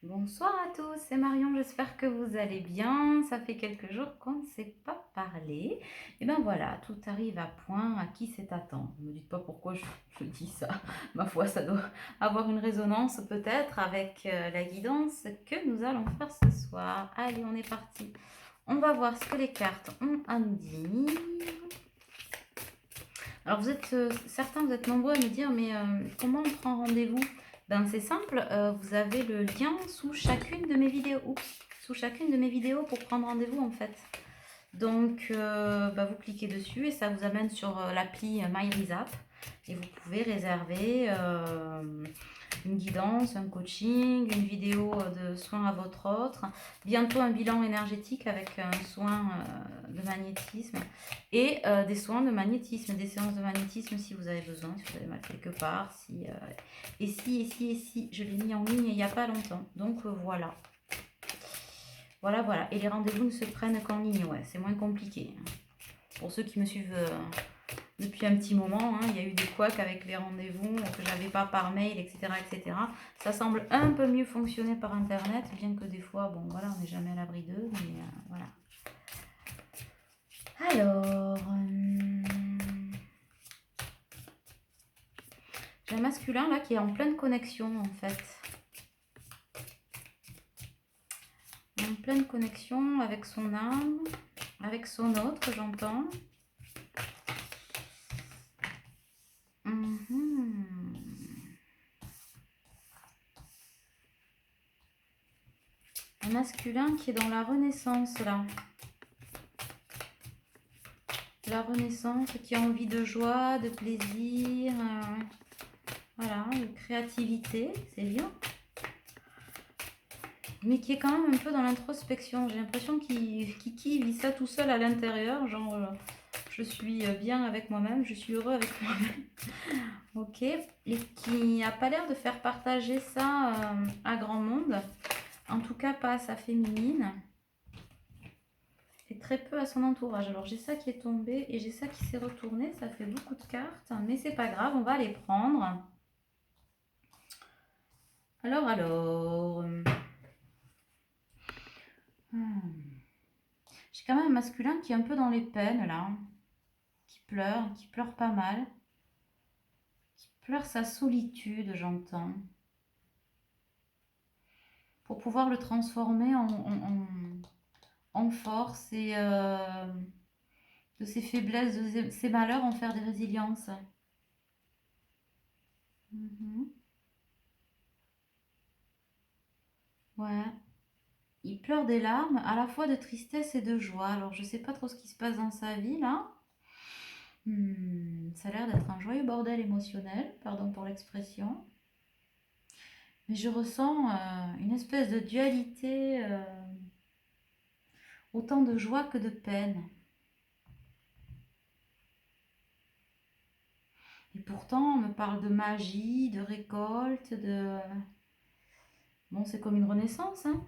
Bonsoir à tous, c'est Marion, j'espère que vous allez bien. Ça fait quelques jours qu'on ne s'est pas parlé. Et ben voilà, tout arrive à point, à qui c'est attendre. Ne me dites pas pourquoi je dis ça. Ma foi, ça doit avoir une résonance peut-être avec la guidance que nous allons faire ce soir. Allez, on est parti. On va voir ce que les cartes ont à nous dire. Alors vous êtes certains, vous êtes nombreux à me dire, mais comment on prend rendez-vous? Ben c'est simple, vous avez le lien sous chacune de mes vidéos. Oups, sous chacune de mes vidéos pour prendre rendez-vous en fait. Donc vous cliquez dessus et ça vous amène sur l'appli MyResap et vous pouvez réserver une guidance, un coaching, une vidéo de soins à votre autre, bientôt un bilan énergétique avec un soin de magnétisme et des soins de magnétisme, des séances de magnétisme si vous avez besoin, si vous avez mal quelque part, et si, je l'ai mis en ligne il n'y a pas longtemps. Donc voilà. Voilà. Et les rendez-vous ne se prennent qu'en ligne, ouais, c'est moins compliqué. Pour ceux qui me suivent depuis un petit moment, hein, il y a eu des couacs avec les rendez-vous que j'avais pas par mail, etc. Ça semble un peu mieux fonctionner par internet, bien que des fois, bon voilà, on n'est jamais à l'abri d'eux, mais voilà. Alors, j'ai un masculin là qui est en pleine connexion en fait. En pleine connexion avec son âme, avec son autre, j'entends. Un masculin qui est dans la renaissance là. La renaissance, qui a envie de joie, de plaisir, voilà, de créativité, c'est bien. Mais qui est quand même un peu dans l'introspection. J'ai l'impression qu'il vit ça tout seul à l'intérieur, genre je suis bien avec moi-même, je suis heureux avec moi-même. Ok, et qui n'a pas l'air de faire partager ça à grand monde, en tout cas pas à sa féminine. Et très peu à son entourage. Alors j'ai ça qui est tombé et j'ai ça qui s'est retourné. Ça fait beaucoup de cartes, mais c'est pas grave, on va les prendre. Alors. J'ai quand même un masculin qui est un peu dans les peines là, qui pleure pas mal, qui pleure sa solitude, j'entends. Pour pouvoir le transformer en force et de ses faiblesses, de ses malheurs, en faire des résiliences. Ouais. Il pleure des larmes, à la fois de tristesse et de joie. Alors, je sais pas trop ce qui se passe dans sa vie, là. Ça a l'air d'être un joyeux bordel émotionnel, pardon pour l'expression. Mais je ressens une espèce de dualité, autant de joie que de peine. Et pourtant, on me parle de magie, de récolte, de... Bon, c'est comme une renaissance, hein.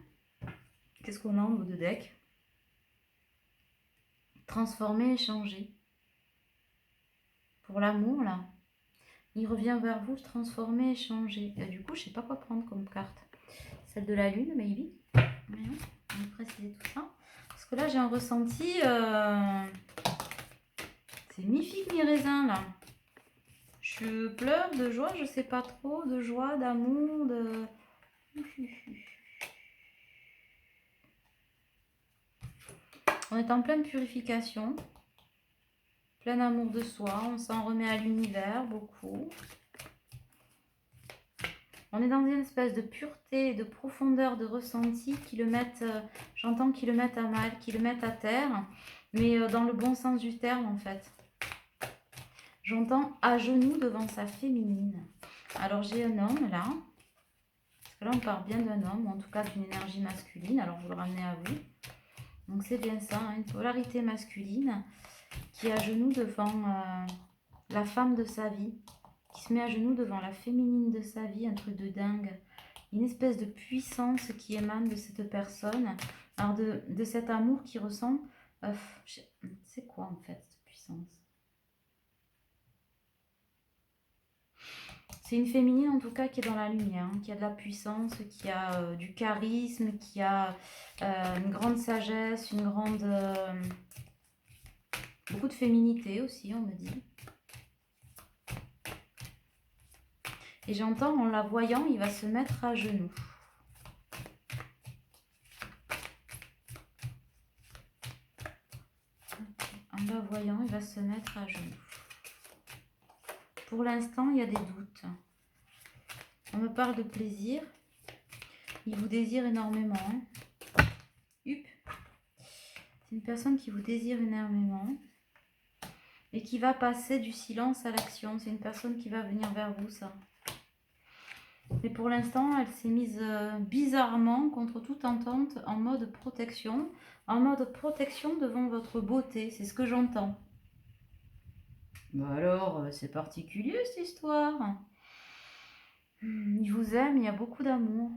Qu'est-ce qu'on a en haut de deck? Transformer et changer. Pour l'amour, là. Il revient vers vous, transformer et changer. Et du coup, je sais pas quoi prendre comme carte. Celle de la lune, maybe. Voyons, on va préciser tout ça. Parce que là, j'ai un ressenti... C'est mi-figue, mi-raisin, là. Je pleure de joie, je sais pas trop, de joie, d'amour, de... On est en pleine purification, plein amour de soi, on s'en remet à l'univers beaucoup. On est dans une espèce de pureté, de profondeur de ressenti qui le mettent, j'entends qu'ils le mettent à mal, qu'ils le mettent à terre, mais dans le bon sens du terme en fait. J'entends à genoux devant sa féminine. Alors j'ai un homme là, parce que là on parle bien d'un homme, ou en tout cas d'une énergie masculine, alors je vous le ramenez à vous. Donc c'est bien ça, hein, une polarité masculine qui est à genoux devant la femme de sa vie, qui se met à genoux devant la féminine de sa vie, un truc de dingue. Une espèce de puissance qui émane de cette personne, alors de cet amour qui ressent. C'est quoi en fait cette puissance? C'est une féminine en tout cas qui est dans la lumière, hein, qui a de la puissance, qui a du charisme, qui a une grande sagesse, une grande... beaucoup de féminité aussi, on me dit. Et j'entends, en la voyant, il va se mettre à genoux. En la voyant, il va se mettre à genoux. Pour l'instant, il y a des doutes. On me parle de plaisir. Il vous désire énormément. Hup. C'est une personne qui vous désire énormément. Et qui va passer du silence à l'action. C'est une personne qui va venir vers vous, ça. Mais pour l'instant, elle s'est mise bizarrement contre toute entente en mode protection. En mode protection devant votre beauté. C'est ce que j'entends. Bah alors, c'est particulier cette histoire. Il vous aime, il y a beaucoup d'amour.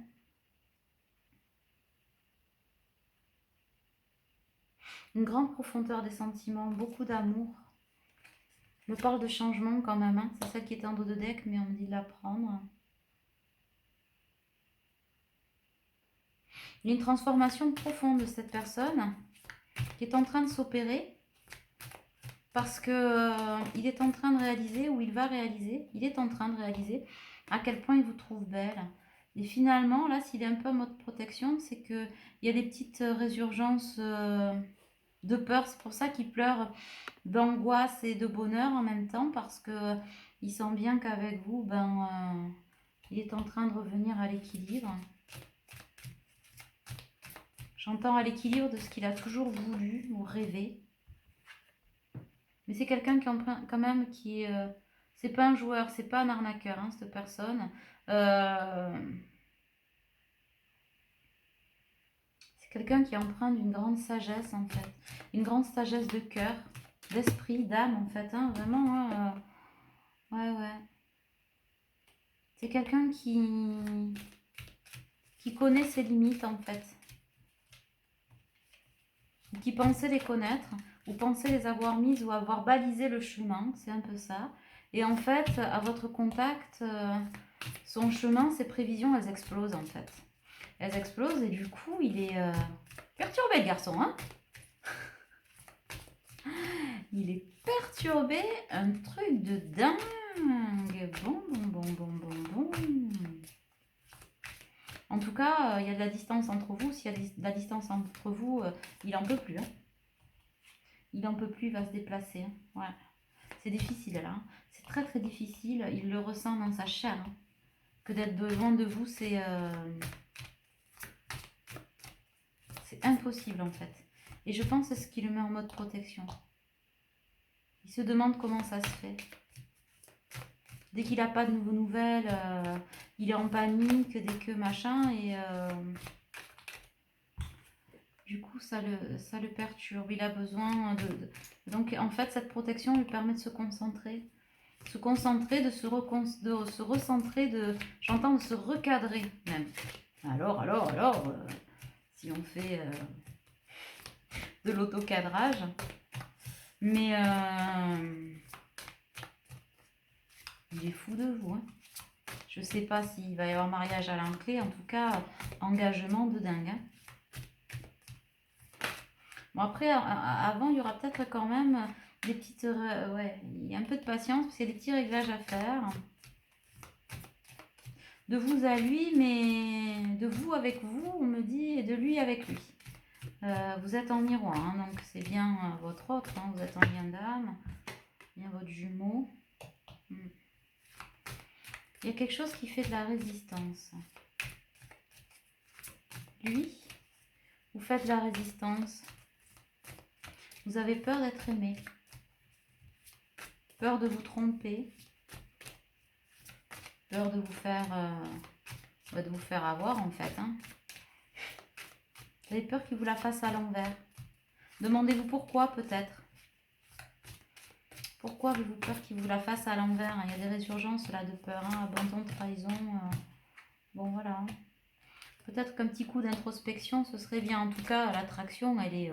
Une grande profondeur des sentiments, beaucoup d'amour. Je me parle de changement quand même, hein. C'est celle qui était en dos de deck, mais on me dit de la prendre. Il y a une transformation profonde de cette personne qui est en train de s'opérer parce que il est en train de réaliser, ou il va réaliser, il est en train de réaliser à quel point il vous trouve belle. Et finalement, là, s'il est un peu en mode protection, c'est qu'il y a des petites résurgences de peur. C'est pour ça qu'il pleure d'angoisse et de bonheur en même temps, parce que il sent bien qu'avec vous, il est en train de revenir à l'équilibre. J'entends à l'équilibre de ce qu'il a toujours voulu ou rêvé. Mais c'est quelqu'un qui quand même qui est... c'est pas un joueur, c'est pas un arnaqueur, hein, cette personne. C'est quelqu'un qui emprunte d'une grande sagesse, en fait. Une grande sagesse de cœur, d'esprit, d'âme, en fait. Hein, vraiment, ouais. C'est quelqu'un qui connaît ses limites, en fait. Qui pensait les connaître, ou pensait les avoir mises, ou avoir balisé le chemin, c'est un peu ça. Et en fait, à votre contact, son chemin, ses prévisions, elles explosent en fait. Elles explosent et du coup, il est perturbé le garçon, hein. Il est perturbé, un truc de dingue. Bon. En tout cas, il y a de la distance entre vous. S'il y a de la distance entre vous, il en peut plus. Hein. Il en peut plus, il va se déplacer. Hein. Ouais. C'est difficile là. Hein. C'est très très difficile. Il le ressent dans sa chair. Hein. Que d'être loin de vous, c'est impossible en fait. Et je pense que c'est ce qui le met en mode protection. Il se demande comment ça se fait. Dès qu'il n'a pas de nouvelles, il est en panique, dès que machin, et du coup ça le perturbe. Il a besoin de... Donc en fait cette protection lui permet de se concentrer. Se concentrer, de se recentrer, j'entends de se recadrer même. Alors, si on fait de l'autocadrage, mais il est fou de vous. Hein. Je sais pas s'il va y avoir mariage à l'enclé, en tout cas, engagement de dingue. Hein. Bon après, avant, il y aura peut-être quand même des petites... ouais, il y a un peu de patience, parce qu'il y a des petits réglages à faire. De vous à lui, mais de vous avec vous, on me dit, et de lui avec lui. Vous êtes en miroir, hein, donc c'est bien votre autre, hein, vous êtes en lien d'âme, bien votre jumeau. Il y a quelque chose qui fait de la résistance. Lui, vous faites de la résistance. Vous avez peur d'être aimé. Peur de vous tromper. Peur de vous faire avoir en fait. Hein. Vous avez peur qu'il vous la fasse à l'envers. Demandez-vous pourquoi peut-être. Pourquoi avez-vous peur qu'il vous la fasse à l'envers? Il y a des résurgences là de peur, hein, abandon, trahison. Bon voilà. Peut-être qu'un petit coup d'introspection, ce serait bien. En tout cas, l'attraction, elle est...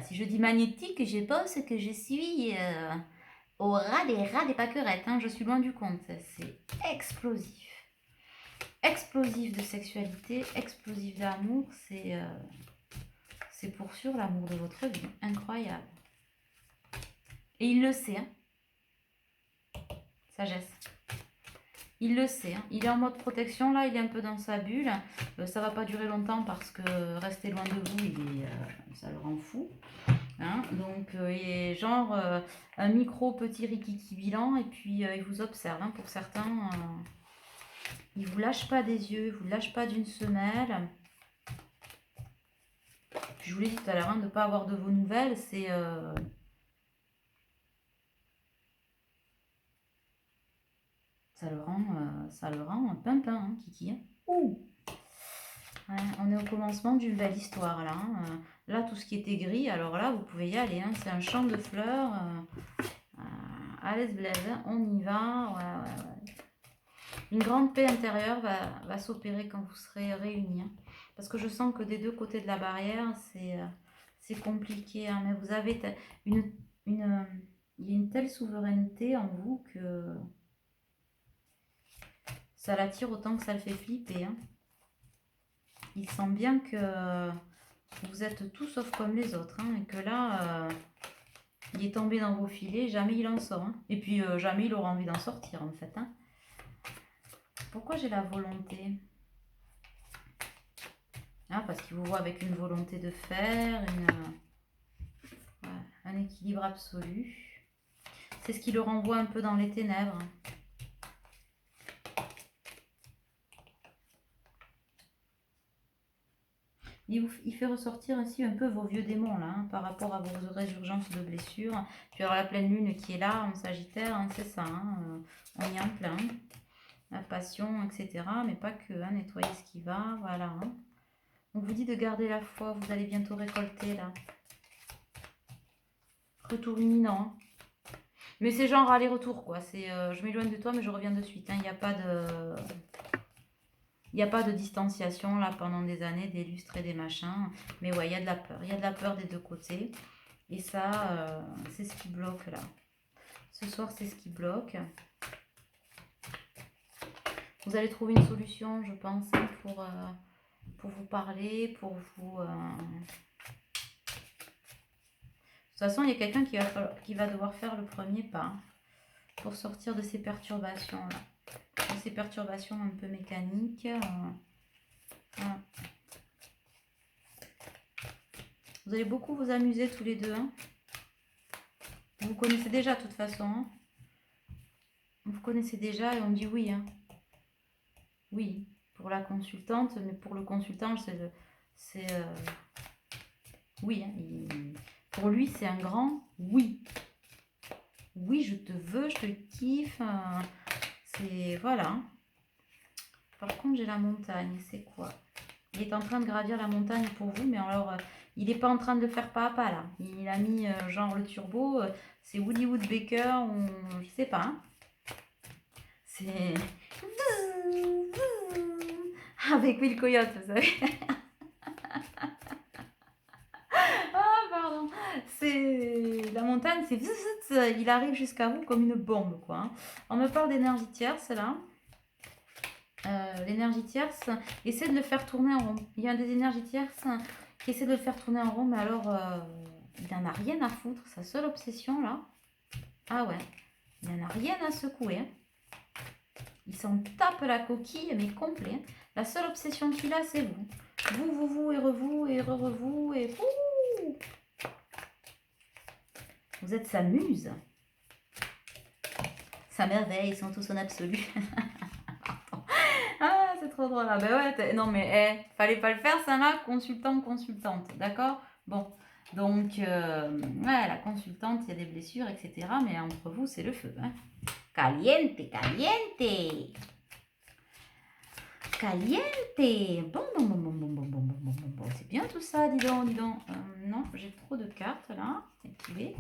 si je dis magnétique, je pense que je suis au ras des pâquerettes, hein, je suis loin du compte. C'est explosif. Explosif de sexualité, explosif d'amour, c'est pour sûr l'amour de votre vie. Incroyable. Et il le sait, hein. Sagesse. Il le sait, hein. Il est en mode protection, là, il est un peu dans sa bulle. Ça va pas durer longtemps parce que rester loin de vous, ça le rend fou. Hein. Donc, il est genre un micro petit rikiki bilan et puis il vous observe. Hein. Pour certains, il vous lâche pas des yeux, il vous lâche pas d'une semelle. Je vous l'ai dit tout à l'heure, hein, de ne pas avoir de vos nouvelles, c'est... ça le rend pimpin, hein, Kiki. Hein. Ouh. Ouais, on est au commencement d'une belle histoire, là. Hein. Là, tout ce qui était gris, alors là, vous pouvez y aller. Hein. C'est un champ de fleurs. Allez, Blaise, on y va. Ouais. Une grande paix intérieure va s'opérer quand vous serez réunis. Hein. Parce que je sens que des deux côtés de la barrière, c'est compliqué. Hein. Mais vous avez il y a une telle souveraineté en vous que ça l'attire autant que ça le fait flipper. Hein. Il sent bien que vous êtes tout sauf comme les autres. Hein, et que là, il est tombé dans vos filets, jamais il en sort. Hein. Et puis, jamais il aura envie d'en sortir, en fait. Hein. Pourquoi j'ai la volonté? Ah, parce qu'il vous voit avec une volonté de faire, un équilibre absolu. C'est ce qui le renvoie un peu dans les ténèbres. Il fait ressortir aussi un peu vos vieux démons là, hein, par rapport à vos résurgences de blessures. Puis alors la pleine lune qui est là en Sagittaire, hein, c'est ça, hein, on y est en plein. La passion, etc. Mais pas que, hein, nettoyer ce qui va, voilà. Hein. On vous dit de garder la foi, vous allez bientôt récolter là. Retour imminent. Hein. Mais c'est genre aller-retour quoi, c'est je m'éloigne de toi mais je reviens de suite. Hein. Il n'y a pas de... Il n'y a pas de distanciation là pendant des années, des lustres et des machins. Mais ouais, il y a de la peur. Il y a de la peur des deux côtés. Et ça, c'est ce qui bloque là. Ce soir, c'est ce qui bloque. Vous allez trouver une solution, je pense, hein, pour vous parler, pour vous... De toute façon, il y a quelqu'un qui va devoir faire le premier pas pour sortir de ces perturbations-là. De ces perturbations un peu mécaniques. Voilà. Vous allez beaucoup vous amuser tous les deux. Hein. Vous connaissez déjà de toute façon. Hein. Vous connaissez déjà et on dit oui. Hein. Oui, pour la consultante, mais pour le consultant, c'est oui. Hein. Pour lui, c'est un grand oui. Oui, je te veux, je te kiffe. C'est... Voilà. Par contre, j'ai la montagne. C'est quoi? Il est en train de gravir la montagne pour vous, mais alors, il n'est pas en train de le faire pas à pas, là. Il a mis, genre, le turbo. C'est Woody Woodpecker ou... Je sais pas. Hein. C'est... Avec Will Coyote, vous savez. Pardon. C'est la montagne, c'est il arrive jusqu'à vous comme une bombe, quoi. Hein. On me parle d'énergie tierce là. L'énergie tierce, essaie de le faire tourner en rond. Il y a des énergies tierces qui essaient de le faire tourner en rond, mais alors il n'en a rien à foutre. Sa seule obsession là. Ah ouais, il n'en a rien à secouer. Hein. Il s'en tape la coquille, mais complet. Hein. La seule obsession qu'il a, c'est vous. Vous, et re-vous, et re-vous, et ouh. Vous êtes sa muse. Sa merveille, son tout son absolu. Ah, c'est trop drôle. Ah, ben ouais, non mais fallait pas le faire, ça là, consultante, d'accord? Bon, donc, ouais, la consultante, il y a des blessures, etc. Mais entre vous, c'est le feu. Hein. Caliente. Caliente. Bon. C'est bien tout ça, dis donc. Non, j'ai trop de cartes là. Activé.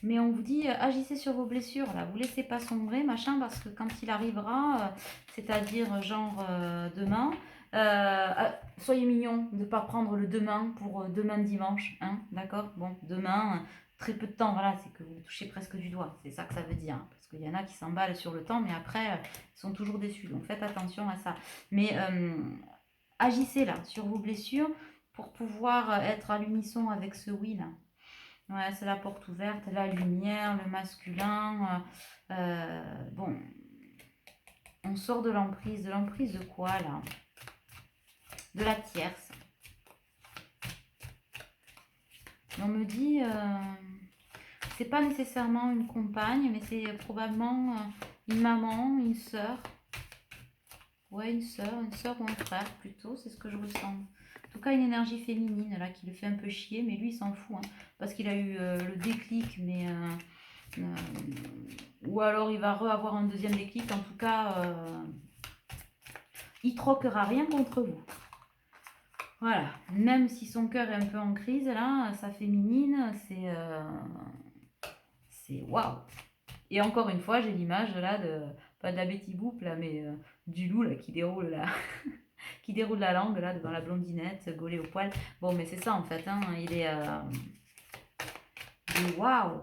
Mais on vous dit, agissez sur vos blessures, là. Vous laissez pas sombrer, machin, parce que quand il arrivera, c'est-à-dire genre demain, soyez mignons de ne pas prendre le demain pour demain dimanche, hein, d'accord? Bon, demain, très peu de temps, voilà, c'est que vous touchez presque du doigt. C'est ça que ça veut dire. Hein, parce qu'il y en a qui s'emballent sur le temps, mais après, ils sont toujours déçus. Donc faites attention à ça. Mais agissez là sur vos blessures pour pouvoir être à l'unisson avec ce oui là. Ouais, c'est la porte ouverte, la lumière, le masculin. Bon, on sort de l'emprise. De l'emprise de quoi là? De la tierce. On me dit, c'est pas nécessairement une compagne, mais c'est probablement une maman, une sœur. Ouais, une sœur ou un frère plutôt, c'est ce que je ressens. En tout cas, une énergie féminine là qui le fait un peu chier, mais lui il s'en fout, hein, parce qu'il a eu le déclic, mais ou alors il va avoir un deuxième déclic. En tout cas, il troquera rien contre vous. Voilà, même si son cœur est un peu en crise là, sa féminine, c'est waouh. Et encore une fois, j'ai l'image là de pas de la Betty Boop là, mais du loup là qui déroule là, qui déroule la langue là devant la blondinette gaulée au poil. Bon, mais c'est ça en fait, hein, il est waouh.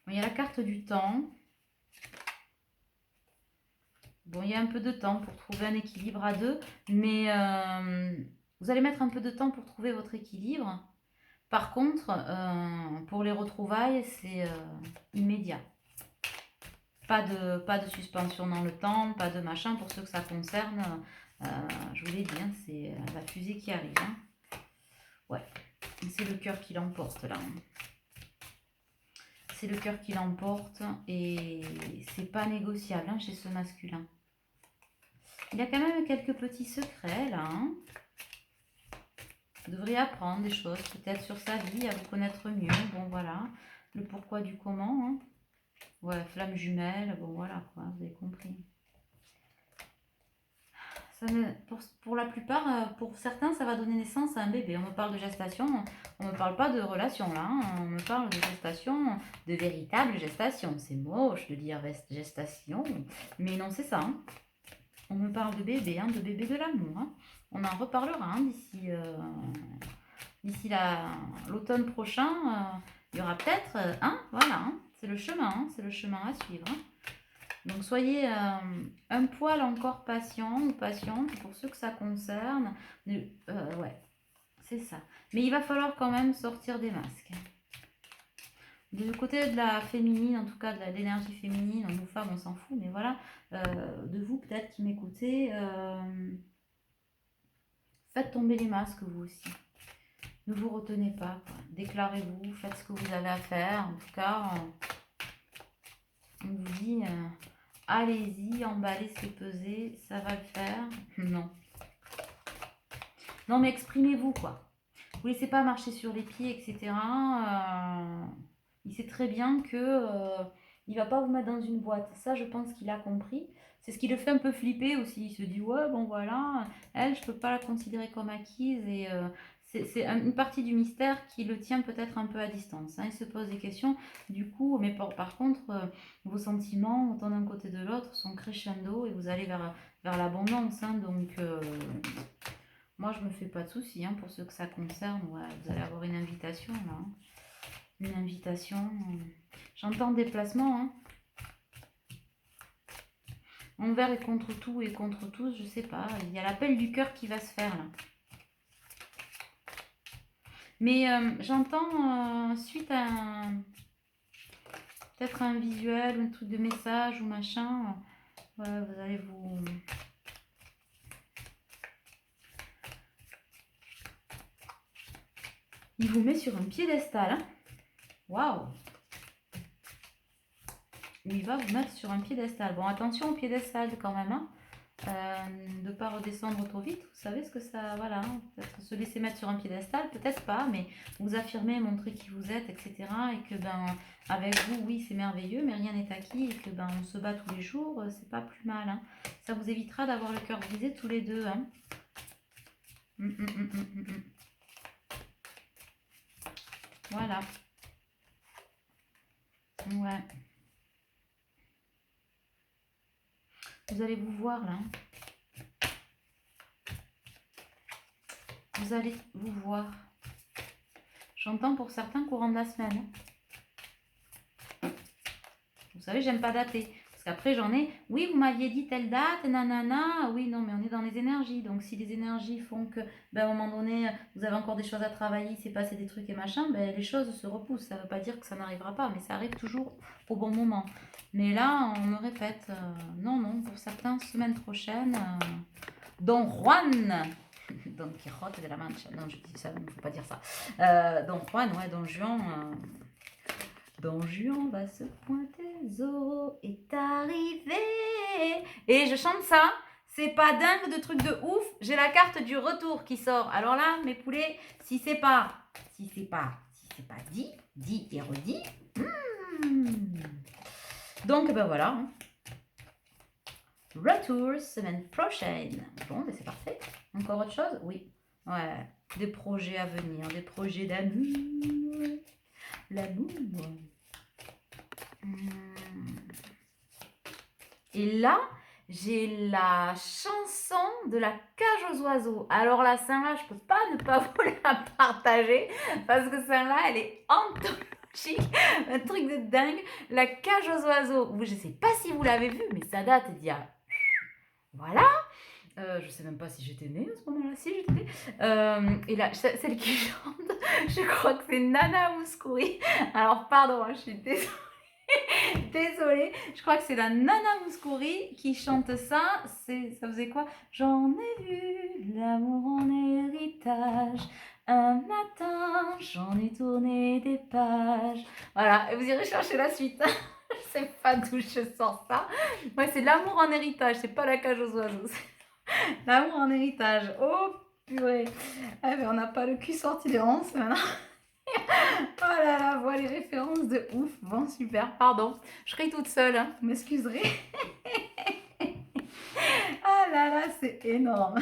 Bon, il y a la carte du temps. Bon, il y a un peu de temps pour trouver un équilibre à deux, mais vous allez mettre un peu de temps pour trouver votre équilibre. Par contre, pour les retrouvailles, c'est immédiat. Pas de suspension dans le temps, pas de machin. Pour ceux que ça concerne, je vous l'ai dit, hein, c'est la fusée qui arrive. Hein. Ouais, c'est le cœur qui l'emporte là. C'est le cœur qui l'emporte et c'est pas négociable hein, chez ce masculin. Il y a quand même quelques petits secrets là. Hein. Vous devriez apprendre des choses peut-être sur sa vie, à vous connaître mieux. Bon voilà, le pourquoi du comment. Hein. Ouais, flamme jumelle, bon voilà quoi, vous avez compris. Ça pour la plupart, pour certains, ça va donner naissance à un bébé. On me parle de gestation, on ne me parle pas de relation là, hein. On me parle de gestation, de véritable gestation. C'est moche de dire gestation, mais non c'est ça. Hein. On me parle de bébé, hein, de bébé de l'amour. Hein. On en reparlera hein, d'ici l'automne prochain. Il y aura peut-être voilà, hein, c'est le chemin, hein, c'est le chemin à suivre. Hein. Donc soyez un poil encore patient ou patiente pour ceux que ça concerne. Ouais, c'est ça. Mais il va falloir quand même sortir des masques. Du côté de la féminine, en tout cas de l'énergie féminine, nous femmes on s'en fout, mais voilà, de vous peut-être qui m'écoutez, faites tomber les masques vous aussi. Ne vous retenez pas, déclarez-vous, faites ce que vous avez à faire. En tout cas, on vous dit, allez-y, emballez, c'est pesé, ça va le faire. Non. Non, mais exprimez-vous, quoi. Vous laissez pas marcher sur les pieds, etc. Il sait très bien que il va pas vous mettre dans une boîte. Ça, je pense qu'il a compris. C'est ce qui le fait un peu flipper aussi. Il se dit, ouais, bon voilà, elle, je peux pas la considérer comme acquise et c'est une partie du mystère qui le tient peut-être un peu à distance. Hein. Il se pose des questions, du coup, mais par contre, vos sentiments, autant d'un côté de l'autre, sont crescendo et vous allez vers l'abondance. Hein. Donc, moi, je me fais pas de soucis hein, pour ceux que ça concerne. Ouais, vous allez avoir une invitation là. Hein. Une invitation. J'entends déplacement. Hein. Envers et contre tout et contre tous, je sais pas. Il y a l'appel du cœur qui va se faire là. Mais j'entends suite à peut-être un visuel, un truc de message ou machin. Vous allez vous... Il vous met sur un piédestal. Hein. Waouh! Il va vous mettre sur un piédestal. Bon, attention au piédestal quand même. Hein. De ne pas redescendre trop vite. Vous savez ce que ça... Voilà. Hein. Peut-être se laisser mettre sur un piédestal, peut-être pas, mais vous affirmer, montrer qui vous êtes, etc. Et que, ben, avec vous, oui, c'est merveilleux, mais rien n'est acquis. Et que, ben, on se bat tous les jours, c'est pas plus mal. Hein. Ça vous évitera d'avoir le cœur brisé tous les deux. Hein. Voilà. Ouais. Vous allez vous voir là. Vous allez vous voir. J'entends pour certains courant de la semaine. Vous savez, j'aime pas dater. Parce qu'après, j'en ai, oui, vous m'aviez dit telle date, nanana. Oui, non, mais on est dans les énergies. Donc, si les énergies font que, ben, à un moment donné, vous avez encore des choses à travailler, il s'est passé des trucs et machin, ben, les choses se repoussent. Ça ne veut pas dire que ça n'arrivera pas, mais ça arrive toujours au bon moment. Mais là, on me répète, non, non, pour certains, semaine prochaine, Don Juan, Don Quixote de la Mancha. Non, je dis ça, il ne faut pas dire ça. Don Juan, ouais, Don Juan. Don Juan va se pointer, Zorro est arrivé. Et je chante ça. C'est pas dingue de trucs de ouf. J'ai la carte du retour qui sort. Alors là, mes poulets, si c'est pas dit et redit. Donc ben voilà. Retour semaine prochaine. Bon, ben c'est parfait. Encore autre chose? Oui. Ouais. Des projets à venir, des projets d'amour. L'amour. Et là, j'ai la chanson de la cage aux oiseaux. Alors la celle-là, je peux pas ne pas vous la partager parce que celle-là, elle est anthologique, un truc de dingue. La cage aux oiseaux. Je sais pas si vous l'avez vue, mais ça date d'il y a... Voilà. Je sais même pas si j'étais née à ce moment-là. Si j'étais née. Et là, celle qui chante, je crois que c'est Nana Mouskouri. Alors pardon, je suis désolée. Désolée, je crois que c'est la Nana Mouskouri qui chante ça. Ça faisait quoi? J'en ai vu l'amour en héritage. Un matin, j'en ai tourné des pages. Voilà, et vous irez chercher la suite. Je sais pas d'où je sors ça. Ouais, c'est l'amour en héritage, c'est pas la cage aux oiseaux. L'amour en héritage. Oh purée. Ah, mais on n'a pas le cul sorti des ronces maintenant. Oh là là, voilà les références de ouf. Bon, super, pardon. Je ris toute seule, hein. Vous m'excuserez. Ah là là, c'est énorme.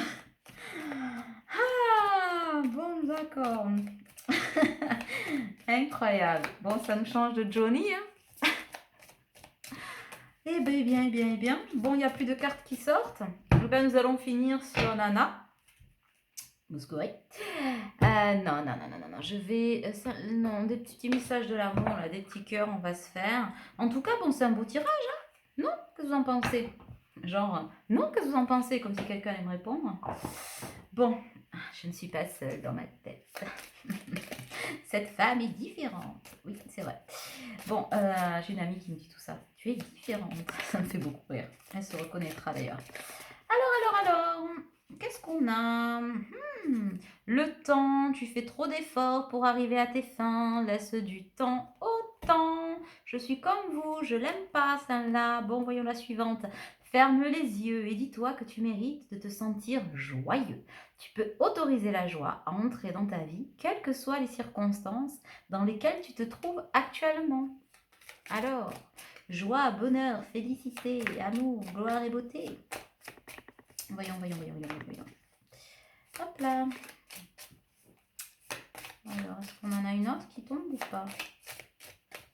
Ah, bon, d'accord. Incroyable. Bon, ça nous change de Johnny, hein. Eh bien, bien, bien, bien. Bon, il n'y a plus de cartes qui sortent. Ben, nous allons finir sur Nana Mouskouri. Non, je vais... non, des petits messages de l'amour, là, des petits cœurs, on va se faire. En tout cas, bon, c'est un beau tirage, hein. Non? Qu'est-ce que vous en pensez? Genre, non, qu'est-ce que vous en pensez? Comme si quelqu'un allait me répondre. Bon, je ne suis pas seule dans ma tête. Cette femme est différente. Oui, c'est vrai. Bon, j'ai une amie qui me dit tout ça. Tu es différente. Ça me fait beaucoup rire. Elle se reconnaîtra d'ailleurs. Alors, qu'est-ce qu'on a? Le temps, tu fais trop d'efforts pour arriver à tes fins. Laisse du temps au temps. Je suis comme vous, je l'aime pas celle-là. Bon, voyons la suivante. Ferme les yeux et dis-toi que tu mérites de te sentir joyeux. Tu peux autoriser la joie à entrer dans ta vie, quelles que soient les circonstances dans lesquelles tu te trouves actuellement. Alors, joie, bonheur, félicité, amour, gloire et beauté. Voyons. Hop là. Alors, est-ce qu'on en a une autre qui tombe ou pas?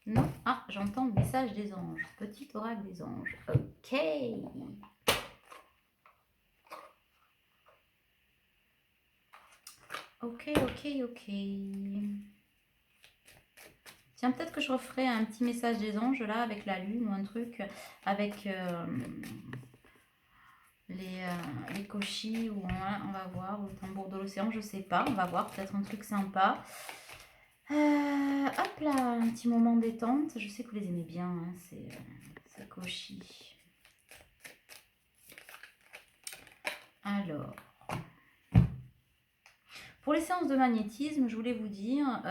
Non. Ah, j'entends le message des anges. Petit oracle des anges. Ok. Ok. Tiens, peut-être que je referai un petit message des anges là avec la lune ou un truc avec les cochis ou on va voir, ou le tambour de l'océan, je sais pas. On va voir, peut-être un truc sympa. Hop là, un petit moment détente. Je sais que vous les aimez bien, hein, ces cochis. Alors, pour les séances de magnétisme, je voulais vous dire,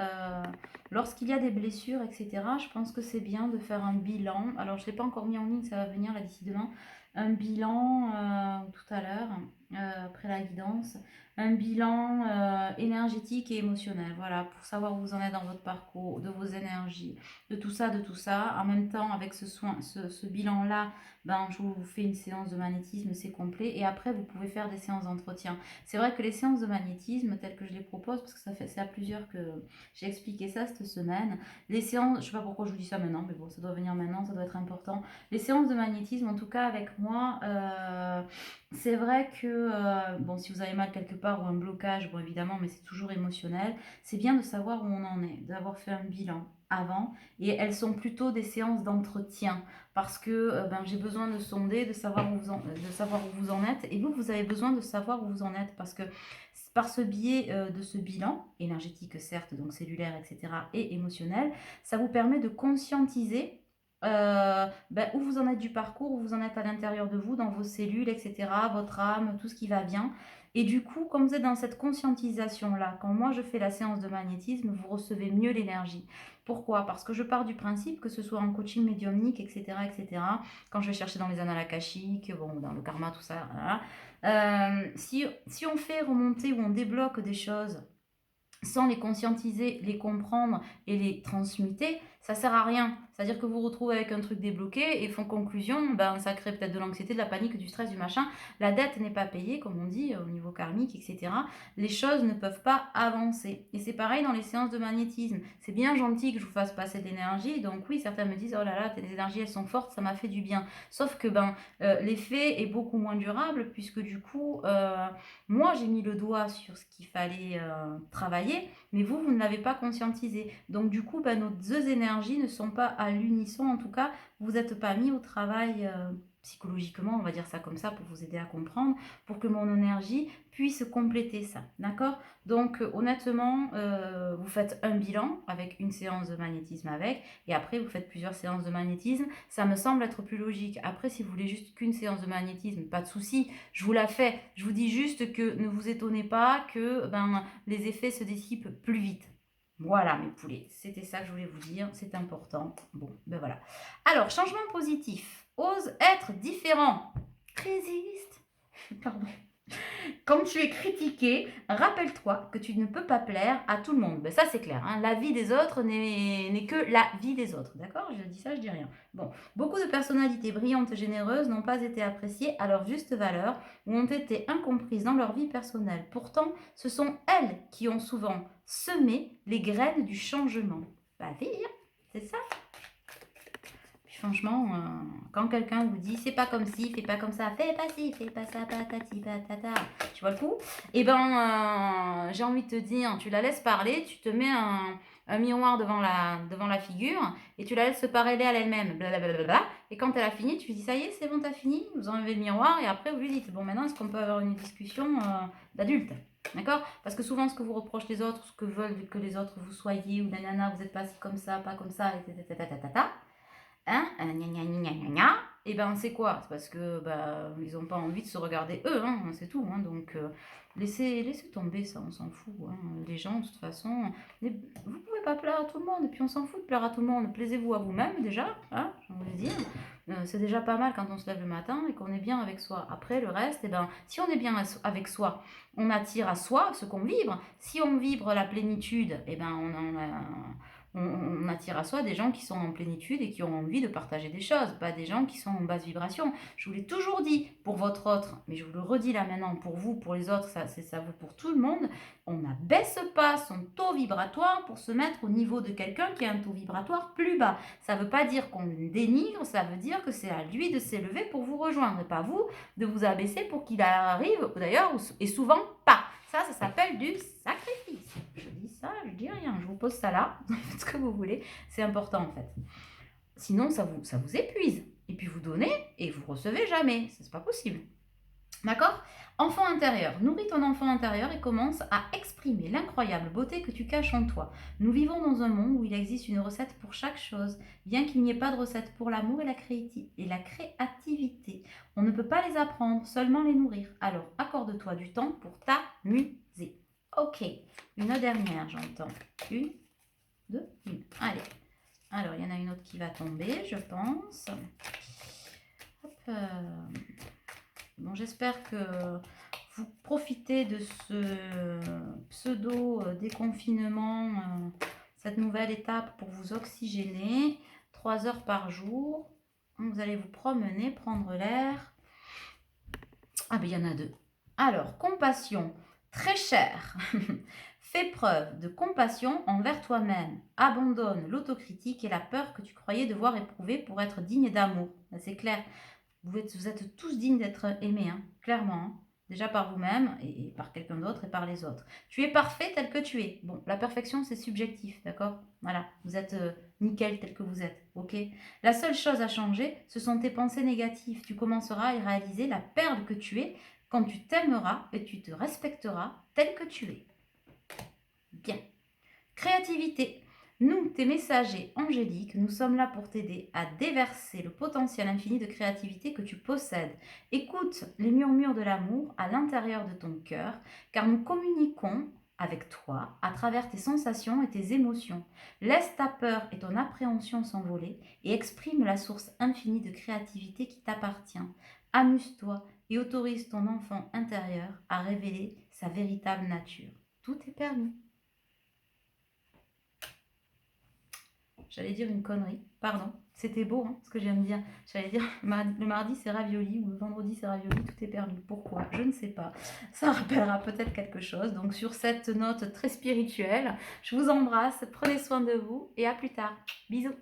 lorsqu'il y a des blessures, etc., je pense que c'est bien de faire un bilan. Alors, je ne l'ai pas encore mis en ligne, ça va venir là d'ici demain. Un bilan tout à l'heure, après la guidance. Un bilan énergétique et émotionnel. Voilà, pour savoir où vous en êtes dans votre parcours, de vos énergies, de tout ça. En même temps, avec ce bilan-là, ben, je vous fais une séance de magnétisme, c'est complet. Et après, vous pouvez faire des séances d'entretien. C'est vrai que les séances de magnétisme, telles que je les propose, parce que c'est à plusieurs que j'ai expliqué ça cette semaine, les séances, je sais pas pourquoi je vous dis ça maintenant, mais bon, ça doit venir maintenant, ça doit être important. Les séances de magnétisme, en tout cas avec moi, c'est vrai que, bon, si vous avez mal quelque part ou un blocage, bon, évidemment, mais c'est toujours émotionnel. C'est bien de savoir où on en est, d'avoir fait un bilan avant. Et elles sont plutôt des séances d'entretien parce que ben, j'ai besoin de sonder, de savoir où vous en êtes. Et vous, vous avez besoin de savoir où vous en êtes parce que par ce biais de ce bilan, énergétique certes, donc cellulaire, etc., et émotionnel, ça vous permet de conscientiser ben, où vous en êtes du parcours, où vous en êtes à l'intérieur de vous, dans vos cellules, etc., votre âme, tout ce qui va bien. Et du coup, comme vous êtes dans cette conscientisation-là, quand moi je fais la séance de magnétisme, vous recevez mieux l'énergie. Pourquoi? Parce que je pars du principe, que ce soit en coaching médiumnique, etc., etc., quand je vais chercher dans les annales akashiques, bon, dans le karma, tout ça, voilà. Si on fait remonter ou on débloque des choses sans les conscientiser, les comprendre et les transmuter, ça sert à rien. C'est-à-dire que vous vous retrouvez avec un truc débloqué et font conclusion, ben, ça crée peut-être de l'anxiété, de la panique, du stress, du machin. La dette n'est pas payée, comme on dit, au niveau karmique, etc. Les choses ne peuvent pas avancer. Et c'est pareil dans les séances de magnétisme. C'est bien gentil que je vous fasse passer de l'énergie. Donc oui, certains me disent, oh là là, tes énergies, elles sont fortes, ça m'a fait du bien. Sauf que ben, l'effet est beaucoup moins durable puisque du coup, moi, j'ai mis le doigt sur ce qu'il fallait travailler, mais vous, vous ne l'avez pas conscientisé. Donc, du coup, nos deux énergies ne sont pas à l'unisson. En tout cas, vous n'êtes pas mis au travail psychologiquement, on va dire ça comme ça, pour vous aider à comprendre, pour que mon énergie puisse compléter ça. D'accord? Donc, honnêtement, vous faites un bilan avec une séance de magnétisme avec, et après, vous faites plusieurs séances de magnétisme. Ça me semble être plus logique. Après, si vous voulez juste qu'une séance de magnétisme, pas de souci, je vous la fais. Je vous dis juste que ne vous étonnez pas que les effets se dissipent plus vite. Voilà mes poulets, c'était ça que je voulais vous dire, c'est important. Bon, ben voilà. Alors, changement positif. Ose être différent. Résiste. Pardon. Quand tu es critiqué, rappelle-toi que tu ne peux pas plaire à tout le monde. Ben ça, c'est clair. Hein. La vie des autres n'est que la vie des autres. D'accord? Je dis ça, je dis rien. Bon, beaucoup de personnalités brillantes et généreuses n'ont pas été appréciées à leur juste valeur ou ont été incomprises dans leur vie personnelle. Pourtant, ce sont elles qui ont souvent semé les graines du changement. Bah, vie, hein, c'est ça. Franchement, quand quelqu'un vous dit c'est pas comme ci, fais pas comme ça, fais pas ci, fais pas ça, patati patata, tu vois le coup? Eh ben, j'ai envie de te dire, tu la laisses parler, tu te mets un miroir devant la figure et tu la laisses se parler à elle-même, blablabla. Et quand elle a fini, tu lui dis ça y est, c'est bon, t'as fini, vous enlevez le miroir et après vous lui dites bon, maintenant est-ce qu'on peut avoir une discussion d'adulte? D'accord? Parce que souvent, ce que vous reprochent les autres, ce que veulent que les autres vous soyez, ou nanana, vous n'êtes pas si comme ça, pas comme ça, et hein, gna gna gna gna gna, et ben c'est quoi? C'est parce que ils n'ont pas envie de se regarder eux, hein, c'est tout. Hein, donc laissez tomber ça, on s'en fout. Hein, les gens, de toute façon, vous pouvez pas plaire à tout le monde, et puis on s'en fout de plaire à tout le monde. Plaisez-vous à vous-même déjà, hein, j'ai envie de dire. C'est déjà pas mal quand on se lève le matin et qu'on est bien avec soi. Après, le reste, eh ben, si on est bien avec soi, on attire à soi ce qu'on vibre. Si on vibre la plénitude, eh ben, on attire à soi des gens qui sont en plénitude et qui ont envie de partager des choses, pas des gens qui sont en basse vibration. Je vous l'ai toujours dit pour votre autre, mais je vous le redis là maintenant pour vous, pour les autres, ça vaut pour tout le monde. On n'abaisse pas son taux vibratoire pour se mettre au niveau de quelqu'un qui a un taux vibratoire plus bas. Ça ne veut pas dire qu'on le dénigre, ça veut dire que c'est à lui de s'élever pour vous rejoindre, et pas vous de vous abaisser pour qu'il arrive, d'ailleurs, et souvent pas. Ça s'appelle du sacrifice. Je dis ça, je dis rien. Je vous pose ça là, faites ce que vous voulez. C'est important en fait. Sinon, ça vous épuise. Et puis vous donnez et vous recevez jamais. C'est pas possible. D'accord? Enfant intérieur. Nourris ton enfant intérieur et commence à exprimer l'incroyable beauté que tu caches en toi. Nous vivons dans un monde où il existe une recette pour chaque chose, bien qu'il n'y ait pas de recette pour l'amour et la créativité. On ne peut pas les apprendre, seulement les nourrir. Alors, accorde-toi du temps pour t'amuser. Ok, une dernière, j'entends. Une, deux, une. Allez. Alors, il y en a une autre qui va tomber, je pense. Hop. Bon, j'espère que vous profitez de ce pseudo déconfinement, cette nouvelle étape pour vous oxygéner. 3 heures par jour. Vous allez vous promener, prendre l'air. Ah ben il y en a 2. Alors, compassion, très cher. Fais preuve de compassion envers toi-même. Abandonne l'autocritique et la peur que tu croyais devoir éprouver pour être digne d'amour. C'est clair. Vous êtes tous dignes d'être aimés, hein, clairement. Hein. Déjà par vous-même et par quelqu'un d'autre et par les autres. Tu es parfait tel que tu es. Bon, la perfection, c'est subjectif, d'accord? Voilà, vous êtes nickel tel que vous êtes, ok? La seule chose à changer, ce sont tes pensées négatives. Tu commenceras à réaliser la perle que tu es quand tu t'aimeras et tu te respecteras tel que tu es. Bien. Créativité. Nous, tes messagers angéliques, nous sommes là pour t'aider à déverser le potentiel infini de créativité que tu possèdes. Écoute les murmures de l'amour à l'intérieur de ton cœur, car nous communiquons avec toi à travers tes sensations et tes émotions. Laisse ta peur et ton appréhension s'envoler et exprime la source infinie de créativité qui t'appartient. Amuse-toi et autorise ton enfant intérieur à révéler sa véritable nature. Tout est permis. J'allais dire une connerie, pardon. C'était beau hein, ce que je viens de dire. J'allais dire le mardi c'est ravioli ou le vendredi c'est ravioli, tout est permis. Pourquoi? Je ne sais pas. Ça rappellera peut-être quelque chose. Donc sur cette note très spirituelle, je vous embrasse, prenez soin de vous et à plus tard. Bisous.